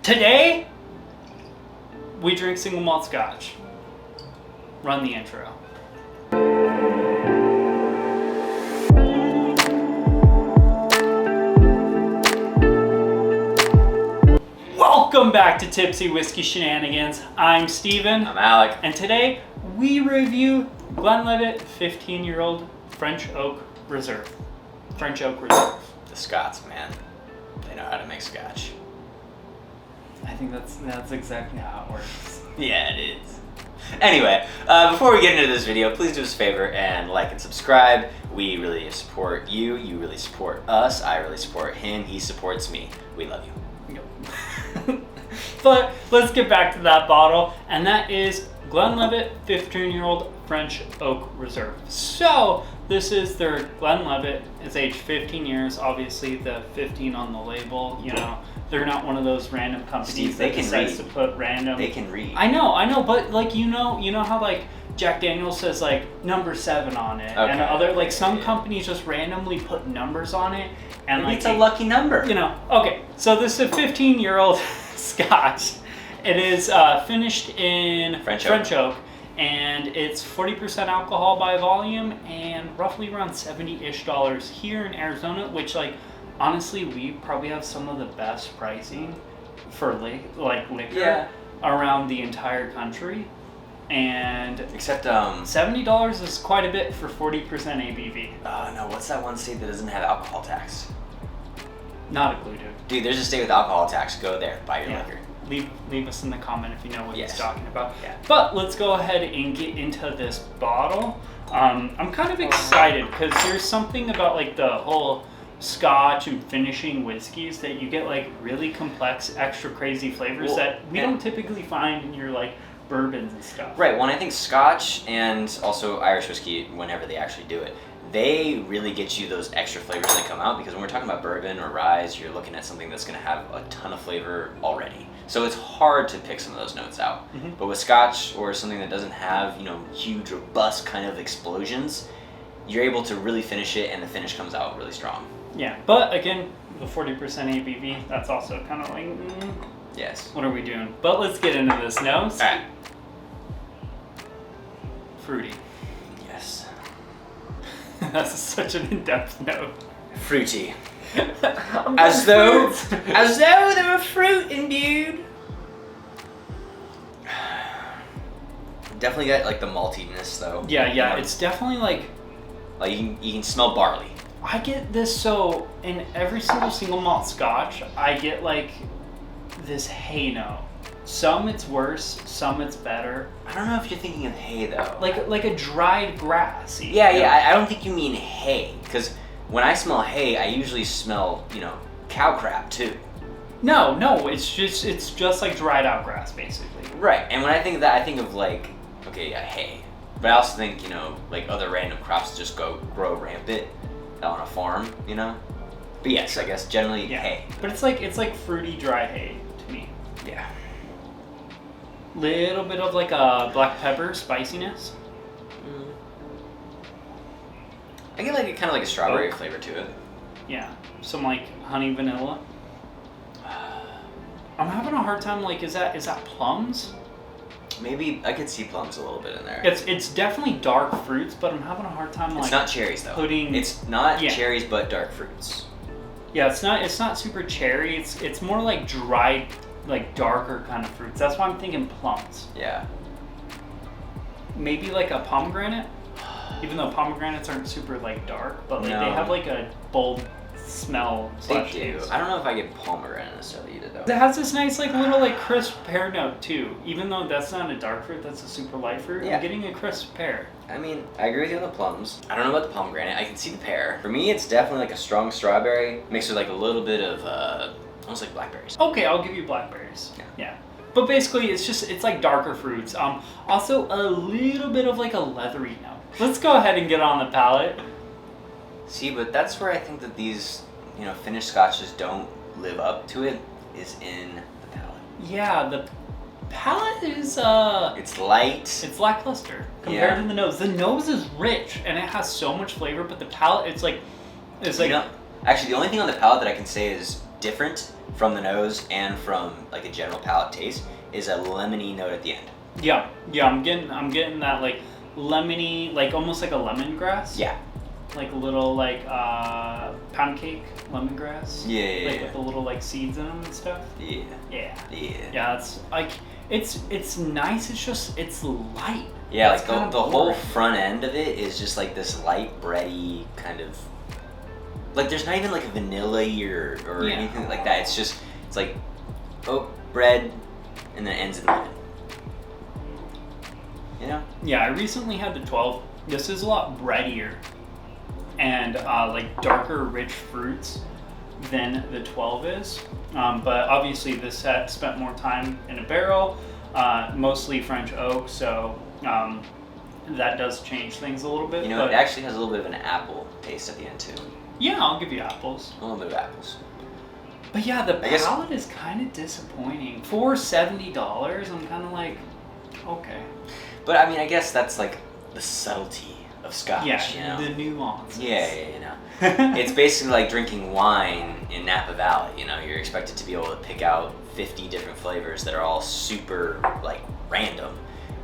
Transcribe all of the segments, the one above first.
Today, we drink single malt scotch. Run the intro. Welcome back to Tipsy Whiskey Shenanigans. I'm Steven. I'm Alec. And today, we review Glenlivet 15-year-old French Oak Reserve. French Oak Reserve. The Scots, man. They know how to make scotch. I think that's exactly how it works. Yeah, it is. Anyway, before we get into this video, please do us a favor and like and subscribe. We really support you. You really support us. I really support him. He supports me. We love you. Yep. But let's get back to that bottle, and that is Glenlivet 15-year-old French Oak Reserve. So this is their Glenlivet. It's aged 15 years. Obviously, the 15 on the label. You know, they're not one of those random companies Steve, that decides to put random. They can read. I know, but like you know how like Jack Daniel's says like number 7 on it, Okay. and other like some companies just randomly put numbers on it, and Maybe like it's a lucky number. You know, okay. So this is a 15-year-old Scotch. It is finished in French oak, and it's 40% alcohol by volume, and roughly around $70-ish here in Arizona. Which, like, honestly, we probably have some of the best pricing for liquor around the entire country. And except $70 is quite a bit for 40% ABV. Oh no, what's that one state that doesn't have alcohol tax? Not a clue, Dude, there's a state with alcohol tax. Go there, buy your liquor. Leave us in the comment if you know what he's talking about. Yeah. But let's go ahead and get into this bottle. I'm kind of excited because there's something about like the whole Scotch and finishing whiskeys that you get like really complex, extra crazy flavors that we don't typically find in your like bourbons and stuff. Right. Well, I think Scotch and also Irish whiskey, whenever they actually do it, they really get you those extra flavors that come out, because when we're talking about bourbon or rye, you're looking at something that's going to have a ton of flavor already. So it's hard to pick some of those notes out. Mm-hmm. But with Scotch or something that doesn't have, huge, robust kind of explosions, you're able to really finish it, and the finish comes out really strong. Yeah, but again, the 40% ABV, that's also kind of like, yes. What are we doing? But let's get into this nose. All right. Fruity. Yes. That's such an in-depth note. Fruity. as though there were fruit imbued. Definitely got like the maltiness though. Yeah. It's definitely like you can smell barley. I get this, so in every single malt Scotch, I get like this hay note. Some it's worse, some it's better. I don't know if you're thinking of hay though. Like a dried grass. Yeah. I don't think you mean hay, because when I smell hay, I usually smell, cow crap too. No, it's just like dried out grass basically. Right, and when I think of that, I think of like, hay. But I also think, like other random crops just grow rampant on a farm, But yes, I guess generally hay. But it's like fruity dry hay to me. Yeah. Little bit of like a black pepper spiciness. I get like kind of like a strawberry flavor to it. Yeah, some like honey vanilla. I'm having a hard time. Like, is that plums? Maybe I could see plums a little bit in there. It's definitely dark fruits, but I'm having a hard time like. It's not cherries though. It's not cherries, but dark fruits. Yeah, it's not super cherry. It's more like dried, like darker kind of fruits. That's why I'm thinking plums. Yeah. Maybe like a pomegranate. Even though pomegranates aren't super like dark, but like they have like a bold smell. They do. I don't know if I get pomegranate necessarily either though. It has this nice like little like crisp pear note too. Even though that's not a dark fruit, that's a super light fruit. Yeah. I'm getting a crisp pear. I mean, I agree with you on the plums. I don't know about the pomegranate. I can see the pear. For me, it's definitely like a strong strawberry mixed with like a little bit of almost like blackberries. Okay, I'll give you blackberries. Yeah. But basically, it's like darker fruits. Also a little bit of like a leathery note. Let's go ahead and get on the palate. See, but that's where I think that these, finished scotches don't live up to it, is in the palate. Yeah, the palate is it's light. It's lackluster compared to the nose. The nose is rich and it has so much flavor, but the palate it's like Actually, the only thing on the palate that I can say is different from the nose and from like a general palate taste is a lemony note at the end. Yeah, I'm getting that like lemony, like almost like a lemongrass. Yeah. Like a little like pound cake lemongrass. Yeah. Like with the little like seeds in them and stuff. Yeah. Yeah, it's like it's nice. It's just it's light. Yeah, it's like the whole front end of it is just like this light bready kind of. Like there's not even like a vanilla or anything like that. It's like oat bread, and then it ends in lemon. You know? Yeah, I recently had the 12. This is a lot breadier and like darker, rich fruits than the 12 is. But obviously this had spent more time in a barrel, mostly French oak, so that does change things a little bit. You know, it actually has a little bit of an apple taste at the end too. Yeah, I'll give you apples. A little bit of apples. But yeah, the palate is kind of disappointing. For $70, I'm kind of like, okay. But I mean, I guess that's like the subtlety of Scotch, you know? The nuance. Yeah, you know. It's basically like drinking wine in Napa Valley, you know? You're expected to be able to pick out 50 different flavors that are all super, like, random.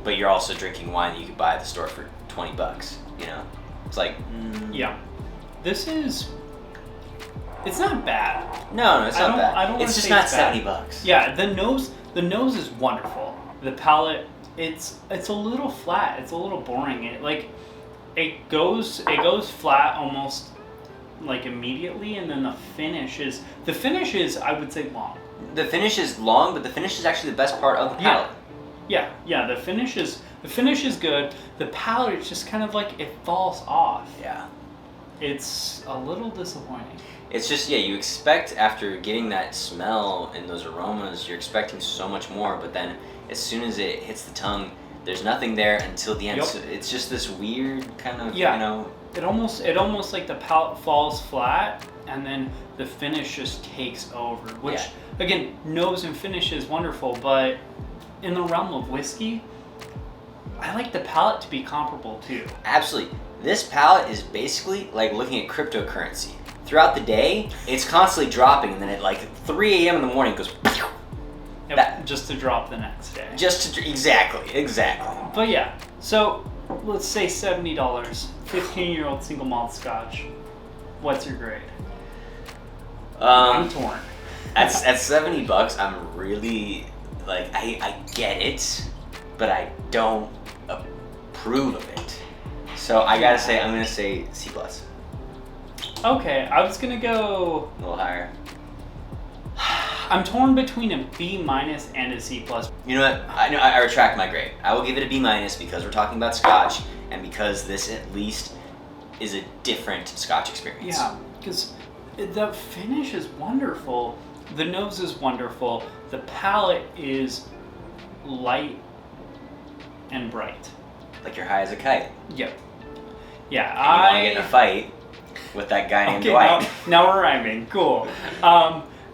But you're also drinking wine that you could buy at the store for $20, you know? It's like... Yeah. This is... It's not bad. No, it's not bad. I don't it's just say not it's bad. $70. Yeah, the nose is wonderful. The palate, it's a little flat. It's a little boring. It goes flat almost like immediately, and then the finish is I would say long. The finish is long, but the finish is actually the best part of the palate. Yeah. The finish is good. The palate is just kind of like it falls off. Yeah. It's a little disappointing. It's just, you expect after getting that smell and those aromas, you're expecting so much more, but then as soon as it hits the tongue, there's nothing there until the end. Yep. So it's just this weird kind of, you know... It almost like the palate falls flat, and then the finish just takes over, which, again, nose and finish is wonderful, but in the realm of whiskey, I like the palate to be comparable too. Absolutely. This palate is basically like looking at cryptocurrency. Throughout the day, it's constantly dropping, and then at like 3 a.m. in the morning, it goes... Yep, just to drop the next day. Exactly. But yeah, so let's say $70, 15-year-old single malt Scotch. What's your grade? I'm torn. At $70, I'm really like I get it, but I don't approve of it. So I gotta say, I'm gonna say C+. Okay, I was gonna go A little higher. I'm torn between a B- and a C+. You know what? I retract my grade. I will give it a B- because we're talking about Scotch, and because this at least is a different Scotch experience. Yeah, because the finish is wonderful. The nose is wonderful. The palate is light and bright. Like you're high as a kite. Yep. Yeah, and you want to get in a fight with that guy named Dwight. Now we're rhyming. Cool.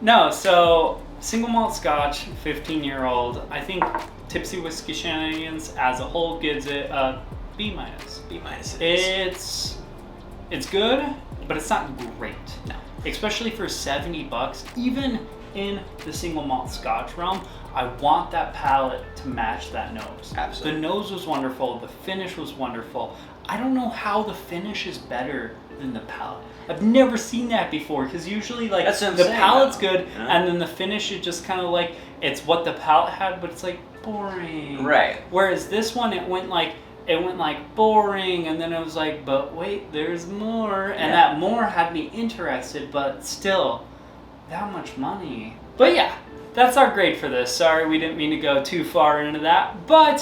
No, so single malt Scotch, 15-year-old. I think Tipsy Whiskey Shenanigans as a whole gives it a B-. B- it is. It's good, but it's not great. No. Especially for $70, even in the single malt Scotch realm, I want that palate to match that nose. Absolutely. The nose was wonderful. The finish was wonderful. I don't know how the finish is better than the palate. I've never seen that before, because usually like the palate's good, and then the finish is just kind of like it's what the palate had, but it's like boring. Right. Whereas this one, it went like boring, and then it was like, but wait, there's more, and that more had me interested, but still, that much money. But yeah, that's our grade for this. Sorry, we didn't mean to go too far into that, but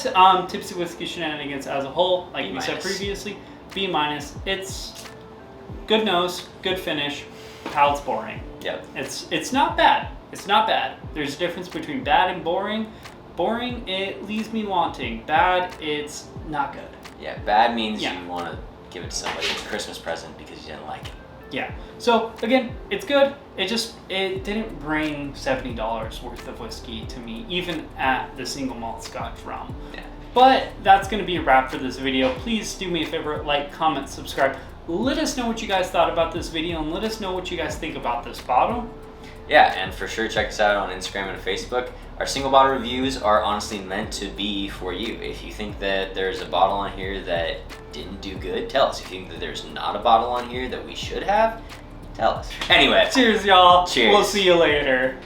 Tipsy Whiskey Shenanigans as a whole, like we said previously, B-. It's good nose, good finish, palate's boring. Yep. It's not bad. It's not bad. There's a difference between bad and boring. Boring, it leaves me wanting. Bad, it's not good. Yeah, bad means you want to give it to somebody as a Christmas present because you didn't like it. Yeah. So again, it's good. It didn't bring $70 worth of whiskey to me, even at the single malt Scotch realm. Yeah. But that's going to be a wrap for this video. Please do me a favor, like, comment, subscribe. Let us know what you guys thought about this video, and let us know what you guys think about this bottle. Yeah, and for sure check us out on Instagram and Facebook. Our single bottle reviews are honestly meant to be for you. If you think that there's a bottle on here that didn't do good, tell us. If you think that there's not a bottle on here that we should have, tell us. Anyway. Cheers, y'all. Cheers. We'll see you later.